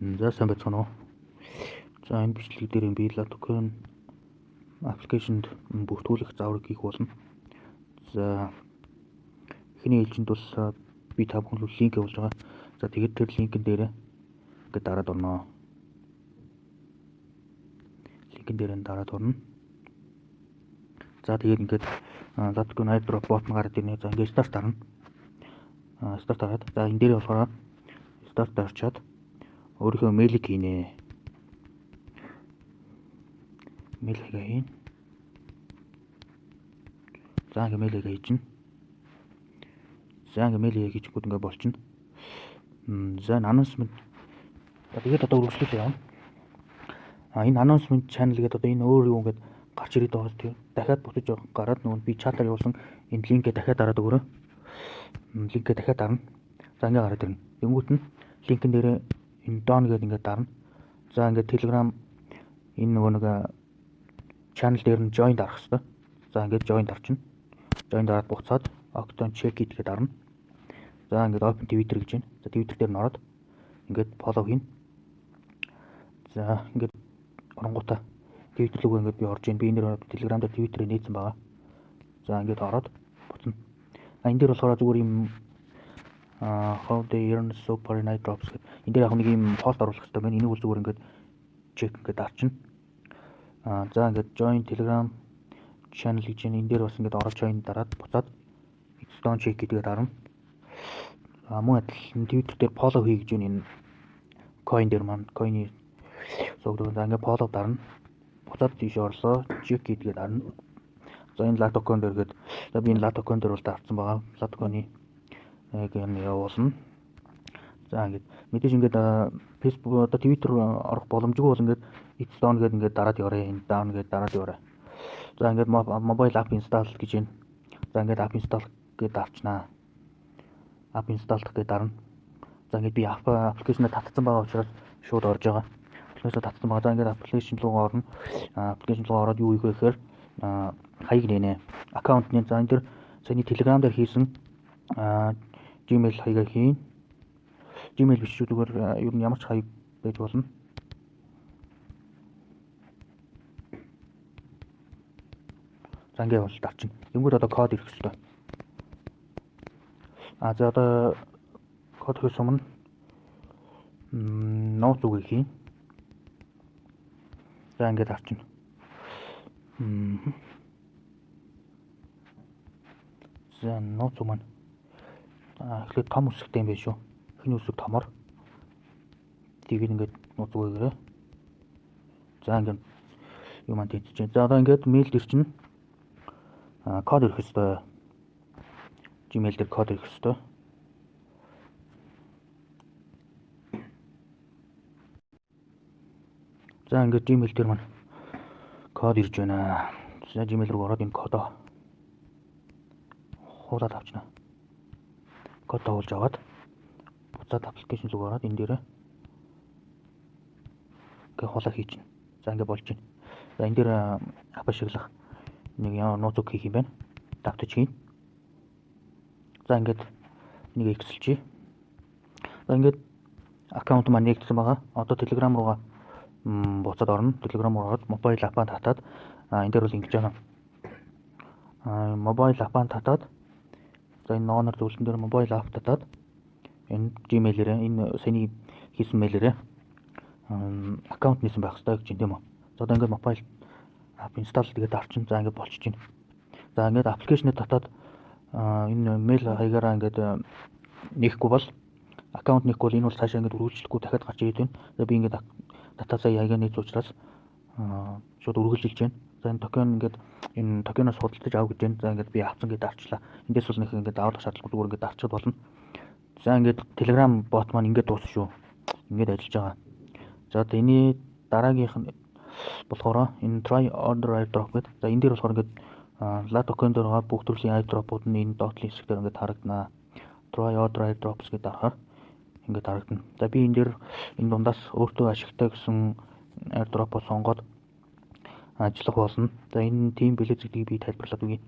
За сайн байцгаана уу. За энэ бичлэг дээр би LATOKEN аппликейшнд бүртгүүлэх зааврыг хийх болно. За эхний ээлжинд бол би та бүхэн рүү линк явуулж байгаа. За тэгээд тэр линкэн дээр ингээд дараад орно. Линкэн дээр дараад орно. За тэгээд ингээд LATOKEN airdrop bot нь гараад ирнэ. За ингээд старт дарна. Старт дараад за энэ дээр болохоор старт дарчаад өөрийнхөө мэйлийг хийнэ. Мэйл хийн. За ингээ мэйл хийж чинь. За ингээ мэйл хийчихгүүд ингээ болчихно. За announcement. Тэгээд одоо үргэлжлүүлээ явна. Энэ announcement channel гэдэг одоо энэ өөр юу ингээд гарч ирээд байгаа тийм. Дахиад буцаж гараад нөгөө би чатаар явуулсан энэ линкээ дахиад дараад өгөрөө. Линкээ дахиад дарна. За ингээ гараад ирнэ. Тэнгүүт нь линкэн дээр энэ down гэдэг ингээ дарна. За ингээ Telegram энэ нөгөө нэг channel дээр нь join дарах хэрэгтэй. За ингээд join дарчихна. Join дараад буцаад Octon check it гэдэг дарна. За ингээд open Twitter гэж байна. За Twitter дээр нь ороод ингээд follow хийн. За ингээд оронгуудаа Twitter рүү ингээд би орж ийн. Би энэ дээр Telegram дээр Twitter-ыг нээсэн байгаа. За ингээд ороод буцна. Энэ дээр болохоор зүгээр юм how they earn super night drops гэх. Энэ дээр яг нэг юм пост оруулах хэрэгтэй байна. Энийг бол зүгээр ингээд check ингээд дарчихна. За ингээд join Telegram channel гэж энэ дээр бас ингээд ороод join дараад буцаад Stone check гэдэг дарна. Мөн адилхан Twitter дээр follow хий гэж энэ coin дээр маань coin-ийн сувдаг. За ингээд follow дарна. Буцаад тийш орлоо check гэдэг дарна. За энэ LATOKEN дээр гээд за би энэ LATOKEN дээр бол дарсан байгаа. LATOKEN-ийн яг юм явуулна. За ингээд мэдээж ингээд Facebook одоо Twitter орох боломжгүй бол ингээд Stone гэдэг ингээд дараад яваарай. Энэ down гэдэг дараад яваарай. За ингээд mobile app install гэж байна. За ингээд app install гэдэг авчнаа. App install гэдэг дарна. За ингээд би application-а татсан байгаа учраас шууд орж байгаа. Application-а татсан байгаа. За ингээд application руугаа орно. Application руугаа ороод юу хийх вэ гэхээр хаяг нэнэ. Аккаунт нэ. За энэ дэр саяны Telegram дээр хийсэн Gmail хаягаа хийн. Gmail биш шүү зүгээр ер нь ямар ч хаяг байж болно. За ингээ бол дарчин. Тэнгүүд одоо код ирэх хэрэгтэй. За одоо код хийх өмнө нууц үгийг хийн. За ингээ дарчин. За нууц үг маань эхлээд том үсэгтэй юм биш үү? Эхний үсэг томор. Тэгээд ингээд нууц үгээрээ. За ингээд юу маань тийж чинь. За одоо ингээд мэйл ирчин. Код ирэх хэрэгтэй. Gmail дээр код ирэх хэрэгтэй. За ингээд Gmail дээр маань код ирж байна. За Gmail руу ороод энэ кодоо хуулаад авчна. Код тавуулж аваад буцаад аппликейшн руу ороод энэ дээрээ ингээ хулаа хийчихнэ. За ингээ болж байна. За энэ дээр ап ашиглах нэг ямар нууц үг хийх юм байна. Давтаж хийн. За ингээд нэг эксэлчээ. За ингээд аккаунт маань нэгдсэн байгаа. Одоо Telegram руугаа буцаад орно. Telegram руу ороод mobile app-аа татаад энэ дээр бол ингэж байна. Mobile app-аа татаад за энэ ногоонор зөвлөлтөн дээр mobile app татаад энэ Gmail-ээрээ энэ саяны хийсэн мэйлээрээ аккаунт нээсэн байх хэрэгтэй гэж юм тийм үү. За одоо ингээд mobile app install тэгээд авчин. За ингээд болчихж байна. За ингээд аппликейшнээ татаад энэ мэйл хаягаараа ингээд нээхгүй бол аккаунт нээхгүй бол энэ бол цаашаа ингээд үргэлжлэхгүй дахиад гарч ирээд байна. За би ингээд дата сая хаягаа нээц учраас шууд үргэлжилж байна. За энэ токен ингээд энэ токеноос худалдаж авах гэж байна. За ингээд би авсан гэдээ авчлаа. Эндээс бол нэг ингээд авах шаардлагагүй зүгээр ингээд авчихад болно. За ингээд Telegram bot маань ингээд дуусна шүү. Ингээд ажиллаж байгаа. За тэний дараагийнх нь болохоор энэ try order airdrop гэдэг. За энэ дээр болохоор ингээд LATOKEN дээр байгаа бүх төрлийн airdrop-ууд нь энэ dot list дээр ингээд харагдана. Try order airdrops гэдэг дарахаар ингээд харагдана. За би энэ дээр энэ дундаас өөртөө ашигтай гэсэн airdrop-оо сонгоод ажиллах болно. За энэ team билет гэдгийг би тайлбарлаад өгье.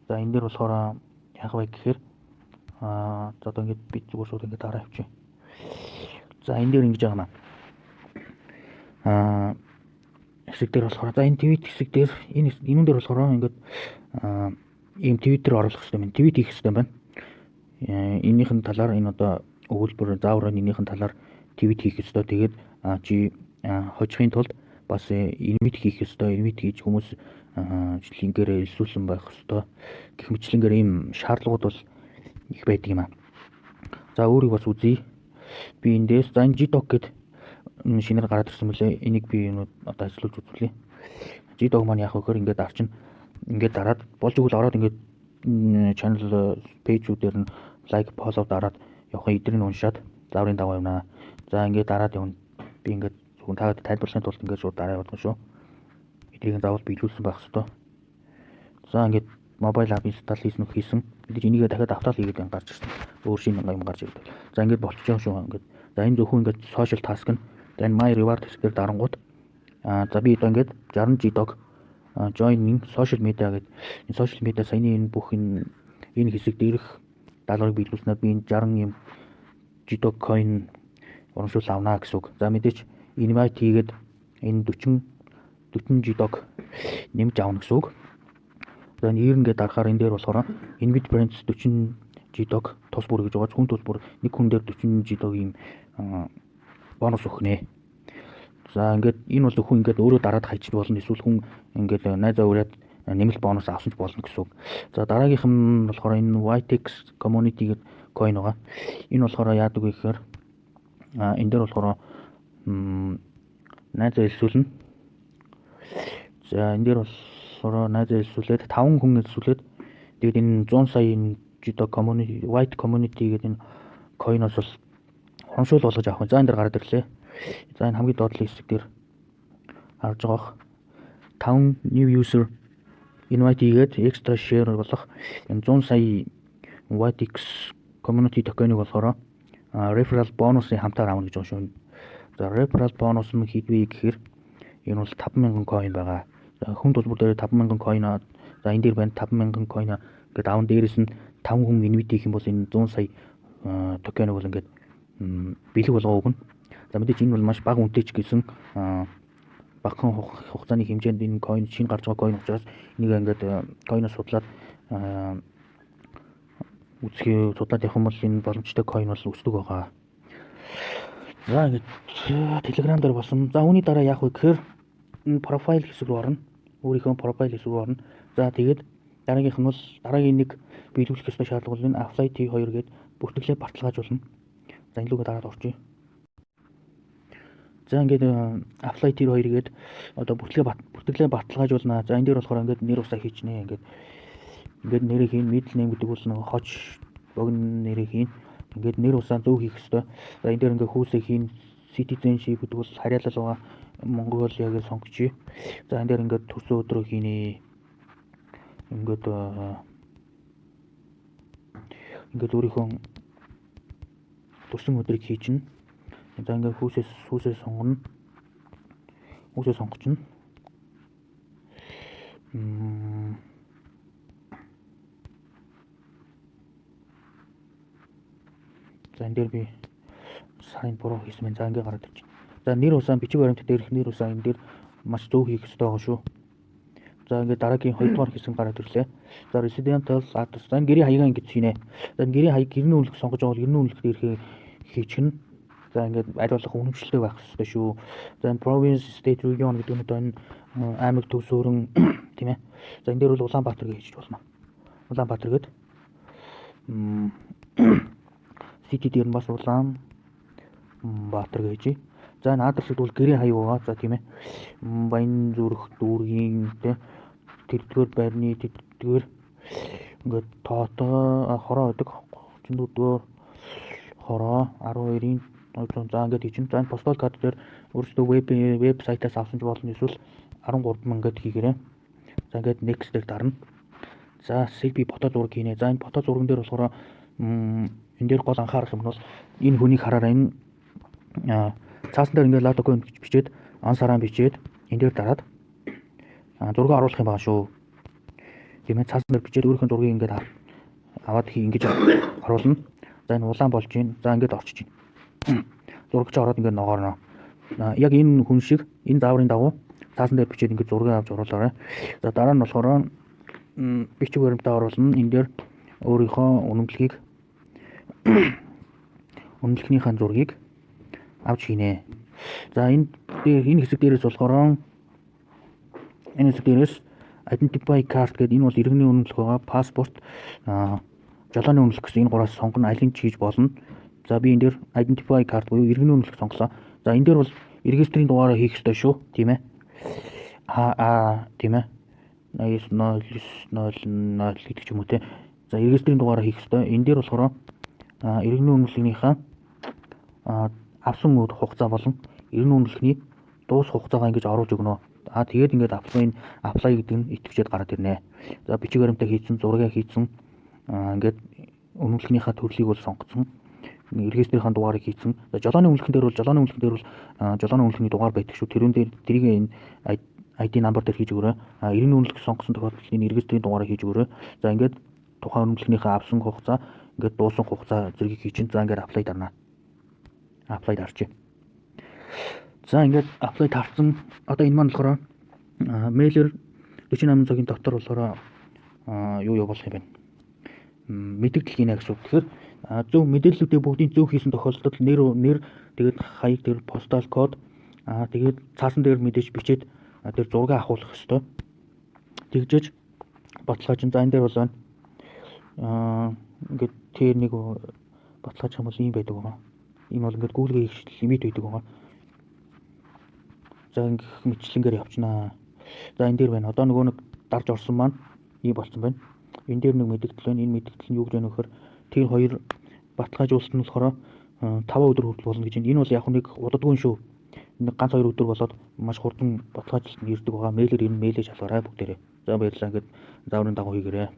За энэ дээр болохоор яг вэ гэхээр за одоо ингээд би зүгээр шууд ингээд дараа авчи. За энэ дээр ингэж байгаа юм. хэсэг дээр болохоор за энэ твит хэсэг дээр энэ дээр болохоор ингээд ийм твиттер оруулах хэрэгтэй байна. Твит хийх хэрэгтэй байна. Энийхэн талаар энэ одоо өгүүлбэр заавар энийхэн талаар твит хийх ёстой. Тэгээд чи хожихын тулд бас инвит хийх ёстой. Инвит хийж хүмүүс линкээр илсүүлсэн байх ёстой. Гэх мэтлэнгээр ийм шаардлагууд бол их байдаг юм аа. За өөрийг бас үзье. Би эндээс за энэ GDoc гэд шинээр гараад ирсэн мөлий. Энийг би одоо ажиллуулж үзүүлье. GDoc маань яах вэ гэхээр ингээд арчин ингээд дараад болж игэл ороод ингээд channel page-үүдээр нь like follow дараад явах эдрийг уншаад зааврын дагуу явна. За ингээд дараад явна. Би ингээд зөвхөн таад тайлбарлахын тулд ингээд шууд дараа явуулна шүү. Эдрийг заавал биелүүлсэн байх ёстой. За ингээд mobile app install хийсэн. Бид энийгээ дахиад автал хийгээд гарч ирсэн. Өөр шинэ юм гарч ирдэг. За ингээд болчихж байгаа шүү. Ингээд за энэ зөвхөн ингээд social task нь. За энэ my reward хэсгээр дарангууд за би одоо ингээд 60 GDoc join social media гэдэг энэ social media саяны энэ бүх энэ хэсэг дээрх даалгаврыг биелүүлснээр би энэ 60 юм GDoc coin урамшуул авнаа гэсэн үг. За мэдээч invite хийгээд энэ 40 GDoc нэмж авна гэсэн үг. За энэ ирнгээ дарахаар энэ дээр болохоор invite friends 40 GDoc тус бүр гэж байгаа. Хүн тус бүр нэг хүн дээр 40 GDoc ийм бонус өгнэ. За ингээд энэ бол хүн ингээд өөрөө дараад хайчих болно. Эсвэл хүн ингээд найзаа ураад нэмэлт бонус авсан ч болно гэсэн үг. За дараагийнх нь болохоор энэ YTX community гэдэг coin байгаа. Энэ болохоор яадаг вэ гэхээр энэ дээр болохоор найзаа илсүүлнэ. За энэ дээр болохоор найзаа илсүүлээд 5 хүн илсүүлээд тэгээд энэ 100 сая GDoc community white community гэдэг энэ coin-оос бол урамшуул болгож авах. За энэ дээр гараад ирлээ. За энэ хамгийн доотлын хэсэг дээр харж байгаа 5 new user invite хийгээд extra share болох энэ 100 сая YTX community token-ыг болохоор referral bonus-ын хамтаар авна гэж байгаа шүү. За referral bonus нь хийдвэ гэхээр энэ бол 5,000 coin байгаа. За хүн тулбар дээр 5,000 coin. За энэ дээр байна 5,000 coin гэдэг аван дээрээс нь 5 хүн invite хийх юм бол энэ 100 сая токен бол ингээд бэлэг болгоо өгнө. За мэдээч энэ бол маш бага үнэтэй ч гэсэн багахан хугацааны хэмжээнд энэ coin шинэ гарч байгаа coin учраас энийг ингээд coin-оос судлаад судлаад явах юм бол энэ боломжтой coin бол өсдөг байгаа. За ингээд Telegram дээр болсон. За үүний дараа яах вэ гэхээр энэ profile хэсэг рүү орно. Өөрийнхөө profile хэсэг рүү орно. За тэгээд дараагийнх нь бол дараагийн нэг биелүүлэх ёстой шаардлага бол энэ apply T2 гэдэг бүртгэлээ баталгаажуулна. За энэ лүгээ дараад орчих. За ингээд apply T2 гээд одоо бүртгэлээ баталгаажуулна. За энэ дээр болохоор ингээд нэр усаа хийчихнэ. Ингээд нэрийг хийн middle name гэдэг бол нэг хож богино нэрийг хийн. Ингээд нэр усаа зөв хийх ёстой. За энэ дээр ингээд хүүсээ хийн citizenship гэдэг бол харьяалал байгаа Монголиагийн сонгочих. За энэ дээр ингээд төрсөн өдрөө хийнэ. Ингээд өөрийнхөө төрсөн өдрийг хийчихнэ. За ингээд хүүсээ сонгоно. Хүүсээ сонгочихно. За энэ дээр би сарын буруу хийсэн байна. За ингээд гараад ирж байна. За нэр усаа бичиг баримт дээрх нэр усаа энэ дээр маш зөв хийх ёстой байгаа шүү. За ингээд дараагийн 2 дугаар хэсэг гараад ирлээ. За residential address. За энэ гэрийн хаягаа ингэж хийнэ. За энэ гэрийн хаяг гэрний үнэлэх сонгож байгаа бол гэрний үнэлэх дээрх хийчихнэ. За ингээд аль болох үнэмшилтэй байх ёстой шүү. За энэ province, state, region гэдэг нь одоо энэ аймаг, төв, суурин тийм ээ. За энэ дээр бол Улаанбаатар гэж хийж болно. Улаанбаатар гэдэг city дээр нь бас Улаанбаатар гэж. За энэ адресд бол гэрийн хаяг байгаа. За тийм ээ. Баян зүрх дүүргийн тэрдгээр байрны тэрдгээр ингээд тоотой хороо гэдэг 34-р хороо 12-ийн за ингээд хийчихэн. За энэ postal card дээр өөрөөсөө веб сайтаас авсан ч болно. Эсвэл 13,000 гэд хийгээрэй. За ингээд next дээр дарна. За selfie фото зураг хийнэ. За энэ фото зурган дээр болохоор энэ дээр гол анхаарах юм бол энэ хүнийг хараарай. Энэ цаасан дээр ингээд латоко гэж бичээд ансараа бичээд энэ дээр дараад зураг оруулах юм байна шүү. Тийм ээ цаасан дээр бичээд өөрийнхөө зургийг ингээд аваад ингэж оруулна. За энэ улаан болж байна. За ингээд орчиж байна. Зурагч ороод ингээд ногоорно. Яг энэ хүн шиг энэ зааврын дагуу цаасан дээр бичээд ингээд зургийг авч оруулаарай. За дараа нь болохоор бичиг баримтаа оруулна. Энэ дээр өөрийнхөө үнэмлэхнийхээ зургийг авч хийнэ. За энэ хэсэг дээрээс болохоор энэ хэсэг дээрээс identify card гэдэг энэ бол иргэний үнэмлэх байгаа. Паспорт, жолооны үнэмлэх гэсэн энэ гураас сонгоно, алийг ч хийж болно. За би энэ дээр identify card буюу иргэний үнэмлэх сонглоо. За энэ дээр бол регистрийн дугаараа хийх ёстой шүү, тийм ээ. Тийм ээ. 890900 гэдэг ч юм уу те. За регистрийн дугаараа хийх ёстой. Энэ дээр болохоор иргэний үнэмлэхнийхээ авсан хугацаа болон иргэний үнэмлэхний дуус хугацаагаа ингэж оруулж өгнө. Тэгээд ингээд apply гэдэг нь итгэвчээд гараад ирнэ. За бичиг баримтаа хийсэн, зургийг хийсэн, ингээд үнэмлэхнийхээ төрлийг бол сонгоцсон. Регистрийн дугаарыг хийсэн. За жолооны үнэмлэхэн дээр бол жолооны үнэмлэхний дугаар байдаг шүү. Тэрийг энэ ID number дээр хийж өгөөрэй. Иргэний үнэмлэх сонгосон тохиолдолд энэ регистрийн дугаараа хийж өгөөрэй. За ингээд тухайн үнэмлэхнийхээ авсан хугацаа, ингээд дуусан хугацаа зэргийг хийчин. За ингээд apply дарна. Apply дарчих. За ингээд apply тарсан. Одоо энэ маань болохоор мэйлэр 48 цагийн дотор болохоор юу явуулах юм бэ? Мэдээлэл хийнэ гэсэн үг. Тэгэхээр зөв мэдээллүүдээ бүгдийг зөв хийсэн тохиолдолд нэр тэгээд хаяг дээр постал код тэгээд цаасан дээр мэдээж бичээд тэр зураг авахулах ёстой. Тэгжээж баталгааж. За энэ дээр бол байна. Ингээд тэр нэг баталгааж юм бол ийм байдаг байгаа. Энэ бол ингээд Google-ийн их лимит байдаг байгаа. За ингээд мэтлэнгээр явчихнаа. За энэ дээр байна. Одоо нөгөө нэг дарж орсон маань ийм болсон байна. Энэ дээр нэг мэдээлэл байна. Энэ мэдээлэл нь юу гэж байна вэ гэхээр тэр хоёр баталгаажуулалт нь болохоор 5 өдөр хүртэл болно гэж байна. Энэ бол яг нэг удадгүй шүү. Нэг ганц 2 өдөр болоод маш хурдан баталгаажуулалт нь ирдэг байгаа. Мэйлэр энэ мэйлээ шалгаарай бүгдээрээ. За баярлалаа. Ингээд зааврын дагуу хийгээрэй.